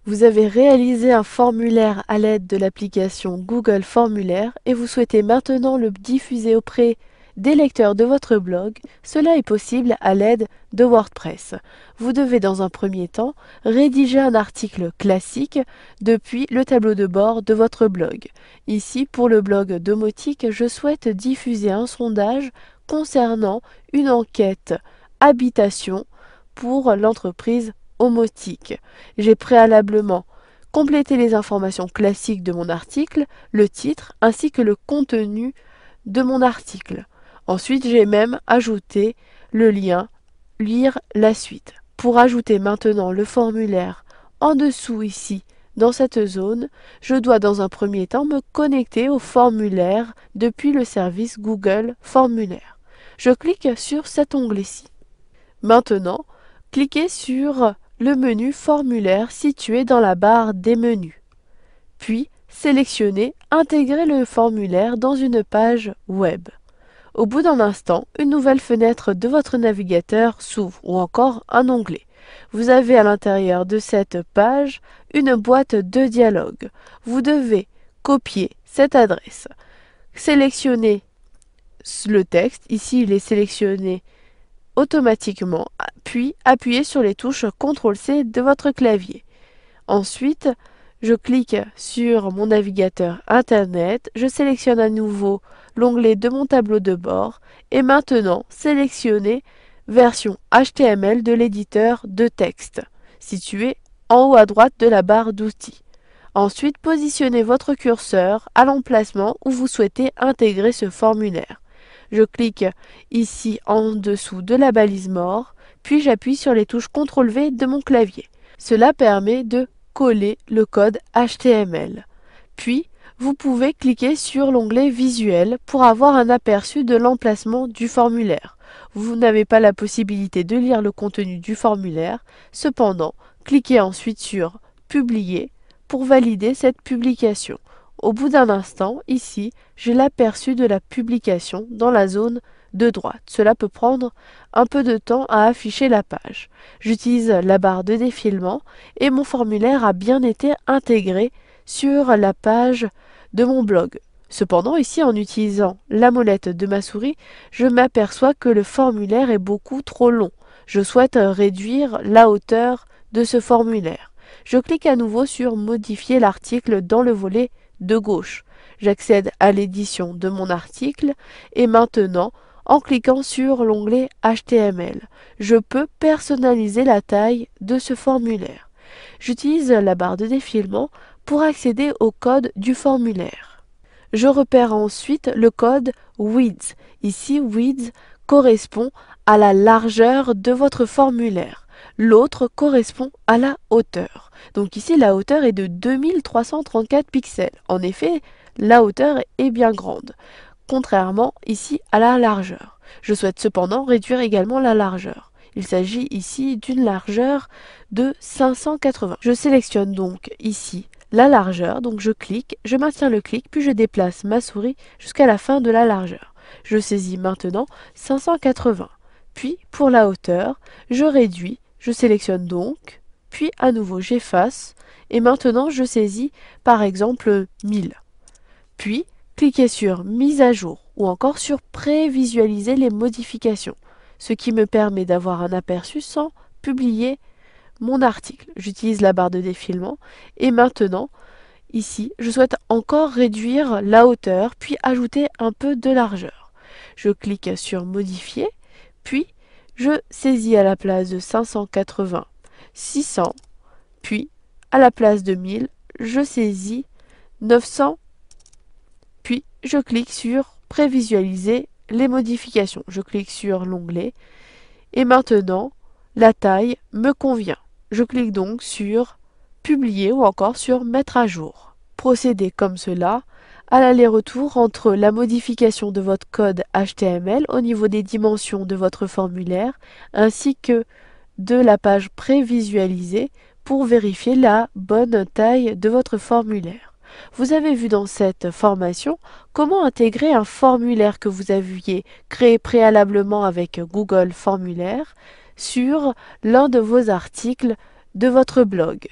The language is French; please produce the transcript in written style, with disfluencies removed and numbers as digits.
Vous avez réalisé un formulaire à l'aide de l'application Google Formulaire et vous souhaitez maintenant le diffuser auprès des lecteurs de votre blog. Cela est possible à l'aide de WordPress. Vous devez dans un premier temps rédiger un article classique depuis le tableau de bord de votre blog. Ici, pour le blog Domotique, je souhaite diffuser un sondage concernant une enquête habitation pour l'entreprise Omotique. J'ai préalablement complété les informations classiques de mon article, le titre ainsi que le contenu de mon article. Ensuite, j'ai même ajouté le lien Lire la suite. Pour ajouter maintenant le formulaire en dessous ici, dans cette zone, je dois dans un premier temps me connecter au formulaire depuis le service Google Formulaire. Je clique sur cet onglet-ci. Maintenant, cliquez sur le menu Formulaire situé dans la barre des menus. Puis, sélectionnez Intégrer le formulaire dans une page web. Au bout d'un instant, une nouvelle fenêtre de votre navigateur s'ouvre ou encore un onglet. Vous avez à l'intérieur de cette page une boîte de dialogue. Vous devez copier cette adresse. Sélectionnez le texte. Ici, il est sélectionné automatiquement, puis appuyez sur les touches CTRL-C de votre clavier. Ensuite, je clique sur mon navigateur Internet, je sélectionne à nouveau l'onglet de mon tableau de bord et maintenant sélectionnez version HTML de l'éditeur de texte, situé en haut à droite de la barre d'outils. Ensuite, positionnez votre curseur à l'emplacement où vous souhaitez intégrer ce formulaire. Je clique ici en dessous de la balise mort, puis j'appuie sur les touches CTRL-V de mon clavier. Cela permet de coller le code HTML. Puis, vous pouvez cliquer sur l'onglet Visuel pour avoir un aperçu de l'emplacement du formulaire. Vous n'avez pas la possibilité de lire le contenu du formulaire, cependant, cliquez ensuite sur Publier pour valider cette publication. Au bout d'un instant, ici, j'ai l'aperçu de la publication dans la zone de droite. Cela peut prendre un peu de temps à afficher la page. J'utilise la barre de défilement et mon formulaire a bien été intégré sur la page de mon blog. Cependant, ici, en utilisant la molette de ma souris, je m'aperçois que le formulaire est beaucoup trop long. Je souhaite réduire la hauteur de ce formulaire. Je clique à nouveau sur Modifier l'article dans le volet de gauche. J'accède à l'édition de mon article et maintenant, en cliquant sur l'onglet HTML, je peux personnaliser la taille de ce formulaire. J'utilise la barre de défilement pour accéder au code du formulaire. Je repère ensuite le code width. Ici, width correspond à la largeur de votre formulaire. L'autre correspond à la hauteur. Donc ici, la hauteur est de 2334 pixels. En effet, la hauteur est bien grande, contrairement ici à la largeur. Je souhaite cependant réduire également la largeur. Il s'agit ici d'une largeur de 580. Je sélectionne donc ici la largeur, donc je clique, je maintiens le clic, puis je déplace ma souris jusqu'à la fin de la largeur. Je saisis maintenant 580. Puis, pour la hauteur, je réduis, je sélectionne donc, puis à nouveau j'efface, et maintenant je saisis par exemple 1000. Puis, cliquez sur Mise à jour ou encore sur Prévisualiser les modifications, ce qui me permet d'avoir un aperçu sans publier mon article. J'utilise la barre de défilement et maintenant, ici, je souhaite encore réduire la hauteur puis ajouter un peu de largeur. Je clique sur Modifier, puis je saisis à la place de 580, 600, puis à la place de 1000, je saisis 900, puis je clique sur Prévisualiser les modifications. Je clique sur l'onglet et maintenant, la taille me convient. Je clique donc sur Publier ou encore sur Mettre à jour. Procédez comme cela à l'aller-retour entre la modification de votre code HTML au niveau des dimensions de votre formulaire ainsi que de la page prévisualisée pour vérifier la bonne taille de votre formulaire. Vous avez vu dans cette formation comment intégrer un formulaire que vous aviez créé préalablement avec Google Formulaire sur l'un de vos articles de votre blog.